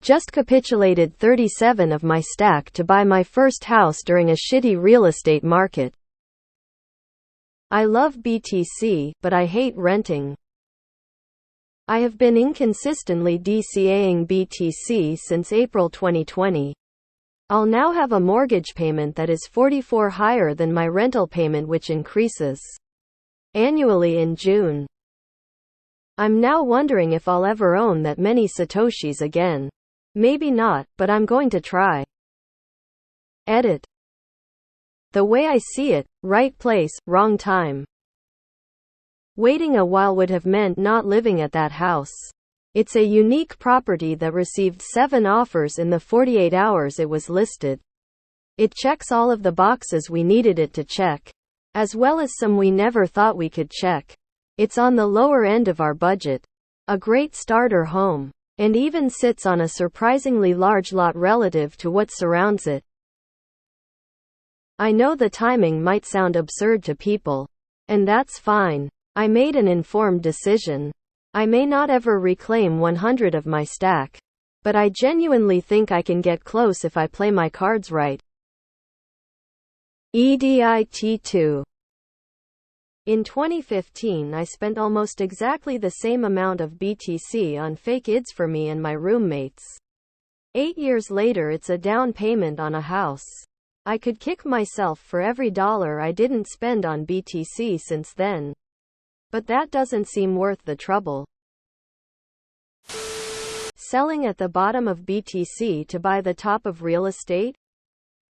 Just capitulated 37 of my stack to buy my first house during a shitty real estate market. I love BTC, but I hate renting. I have been inconsistently DCAing BTC since April 2020. I'll now have a mortgage payment that is 44% higher than my rental payment, which increases annually in June. I'm now wondering if I'll ever own that many Satoshis again. Maybe not, but I'm going to try. Edit. The way I see it, right place, wrong time. Waiting a while would have meant not living at that house. It's a unique property that received 7 offers in the 48 hours it was listed. It checks all of the boxes we needed it to check, as well as some we never thought we could check. It's on the lower end of our budget. A great starter home. And even sits on a surprisingly large lot relative to what surrounds it. I know the timing might sound absurd to people. And that's fine. I made an informed decision. I may not ever reclaim 100 of my stack. But I genuinely think I can get close if I play my cards right. EDIT2. In 2015, I spent almost exactly the same amount of BTC on fake IDs for me and my roommates. 8 years later, it's a down payment on a house. I could kick myself for every dollar I didn't spend on BTC since then. But that doesn't seem worth the trouble. Selling at the bottom of BTC to buy the top of real estate?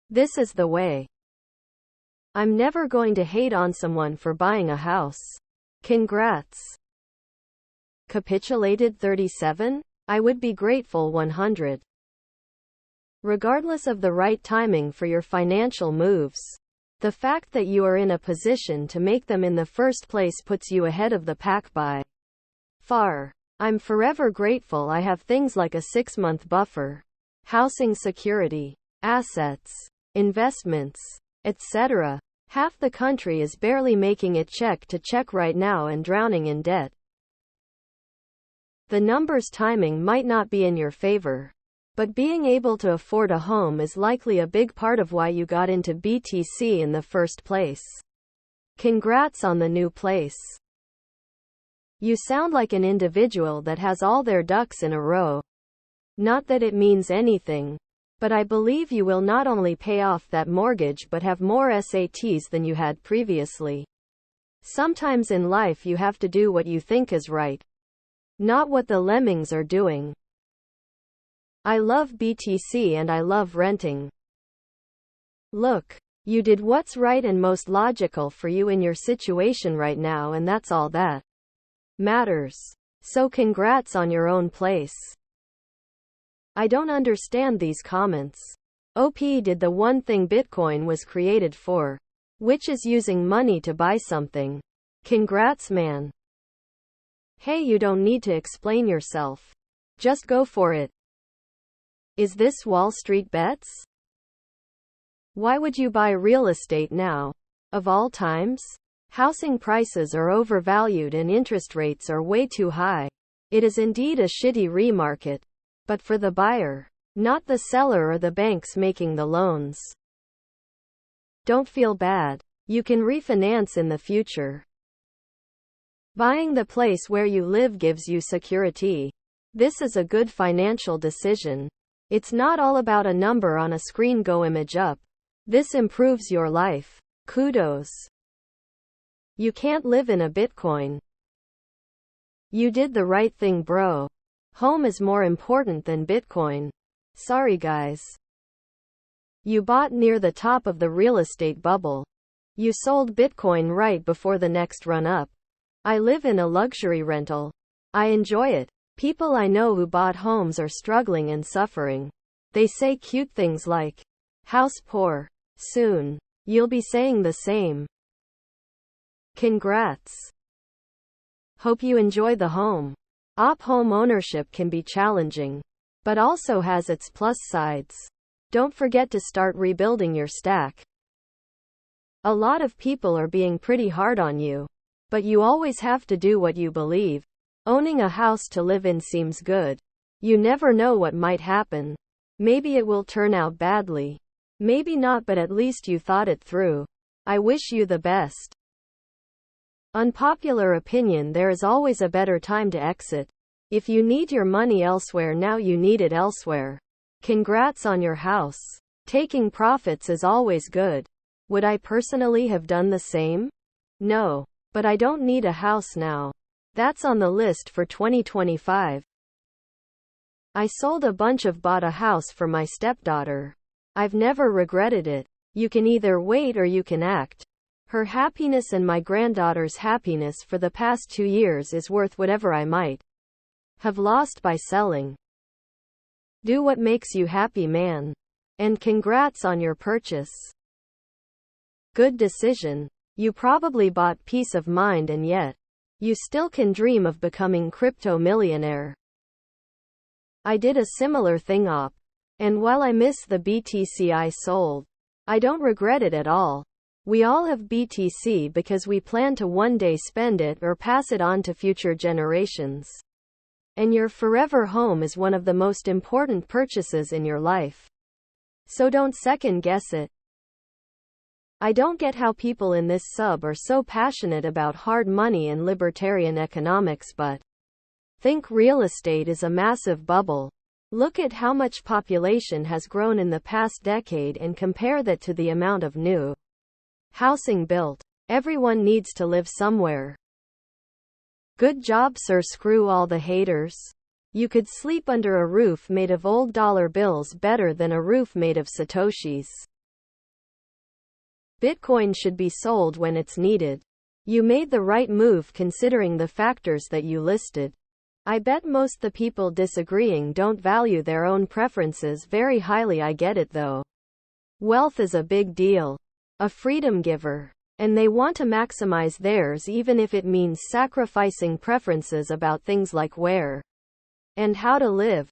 This is the way. I'm never going to hate on someone for buying a house. Congrats. Capitulated 37? I would be grateful 100. Regardless of the right timing for your financial moves, the fact that you are in a position to make them in the first place puts you ahead of the pack by far. I'm forever grateful I have things like a 6-month buffer, housing security, assets, investments, etc. Half the country is barely making it check to check right now and drowning in debt. The numbers timing might not be in your favor, but being able to afford a home is likely a big part of why you got into BTC in the first place. Congrats on the new place. You sound like an individual that has all their ducks in a row. Not that it means anything. But I believe you will not only pay off that mortgage but have more SATs than you had previously. Sometimes in life you have to do what you think is right, not what the lemmings are doing. I love BTC and I love renting. Look, you did what's right and most logical for you in your situation right now, and that's all that matters. So congrats on your own place. I don't understand these comments. OP did the one thing Bitcoin was created for, which is using money to buy something. Congrats, man. Hey, you don't need to explain yourself. Just go for it. Is this Wall Street bets? Why would you buy real estate now? Of all times? Housing prices are overvalued and interest rates are way too high. It is indeed a shitty remarket. But for the buyer, not the seller or the banks making the loans. Don't feel bad. You can refinance in the future. Buying the place where you live gives you security. This is a good financial decision. It's not all about a number on a screen. Go image up. This improves your life. Kudos. You can't live in a Bitcoin. You did the right thing, bro. Home is more important than Bitcoin. Sorry guys. You bought near the top of the real estate bubble. You sold Bitcoin right before the next run up. I live in a luxury rental. I enjoy it. People I know who bought homes are struggling and suffering. They say cute things like, house poor. Soon, you'll be saying the same. Congrats. Hope you enjoy the home. Home ownership can be challenging, but also has its plus sides. Don't forget to start rebuilding your stack. A lot of people are being pretty hard on you, but you always have to do what you believe. Owning a house to live in seems good. You never know what might happen. Maybe it will turn out badly. Maybe not, but at least you thought it through. I wish you the best. Unpopular opinion: there is always a better time to exit. If you need your money elsewhere now, you need it elsewhere. Congrats on your house. Taking profits is always good. Would I personally have done the same? No. But I don't need a house now. That's on the list for 2025. I sold a bunch of bought a house for my stepdaughter. I've never regretted it. You can either wait or you can act. Her happiness and my granddaughter's happiness for the past 2 years is worth whatever I might have lost by selling. Do what makes you happy, man. And congrats on your purchase. Good decision. You probably bought peace of mind, and yet you still can dream of becoming crypto millionaire. I did a similar thing op. And while I miss the BTC I sold, I don't regret it at all. We all have BTC because we plan to one day spend it or pass it on to future generations. And your forever home is one of the most important purchases in your life. So don't second guess it. I don't get how people in this sub are so passionate about hard money and libertarian economics, but think real estate is a massive bubble. Look at how much population has grown in the past decade and compare that to the amount of new housing built. Everyone needs to live somewhere. Good job, sir. Screw all the haters. You could sleep under a roof made of old dollar bills better than a roof made of Satoshis. Bitcoin should be sold when it's needed. You made the right move considering the factors that you listed. I bet most the people disagreeing don't value their own preferences very highly. I get it though. Wealth is a big deal. A freedom giver. And they want to maximize theirs even if it means sacrificing preferences about things like where and how to live.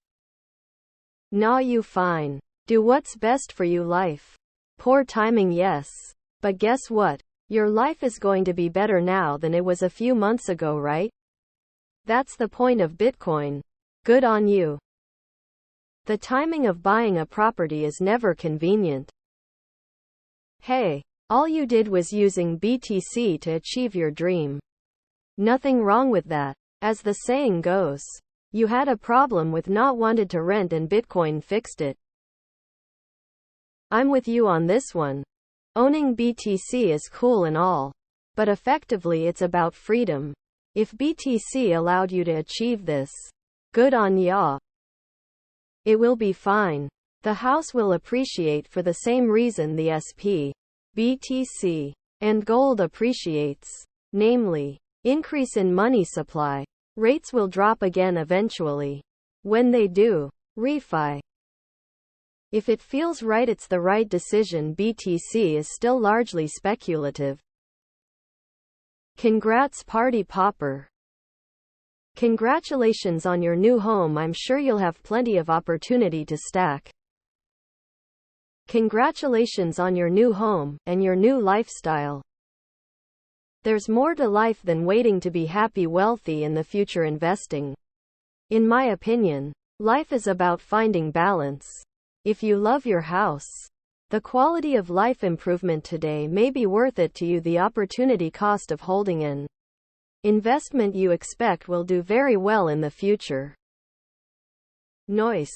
Nah, you fine. Do what's best for you. Life. Poor timing, yes. But guess what? Your life is going to be better now than it was a few months ago, right? That's the point of Bitcoin. Good on you. The timing of buying a property is never convenient. Hey, all you did was using BTC to achieve your dream. Nothing wrong with that. As the saying goes, you had a problem with not wanted to rent and Bitcoin fixed it. I'm with you on this one. Owning BTC is cool and all, but effectively it's about freedom. If BTC allowed you to achieve this, good on ya. It will be fine. The house will appreciate for the same reason the SP, BTC, and gold appreciates, namely, increase in money supply. Rates will drop again eventually. When they do, refi. If it feels right, it's the right decision. BTC is still largely speculative. Congrats, party popper. Congratulations on your new home. I'm sure you'll have plenty of opportunity to stack. Congratulations on your new home and your new lifestyle. There's more to life than waiting to be happy, wealthy in the future. Investing, in my opinion, life is about finding balance. If you love your house, the quality of life improvement today may be worth it to you. The opportunity cost of holding an investment you expect will do very well in the future. Nice.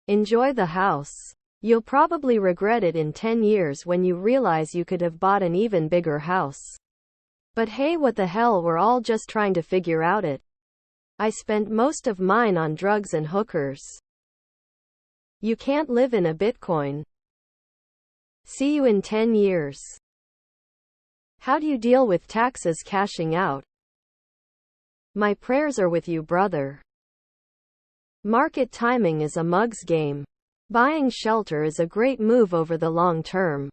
Enjoy the house. You'll probably regret it in 10 years when you realize you could have bought an even bigger house. But hey, what the hell, we're all just trying to figure out it. I spent most of mine on drugs and hookers. You can't live in a Bitcoin. See you in 10 years. How do you deal with taxes cashing out? My prayers are with you, brother. Market timing is a mug's game. Buying shelter is a great move over the long term.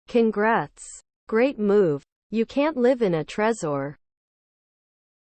Congrats. Great move. You can't live in a Trezor.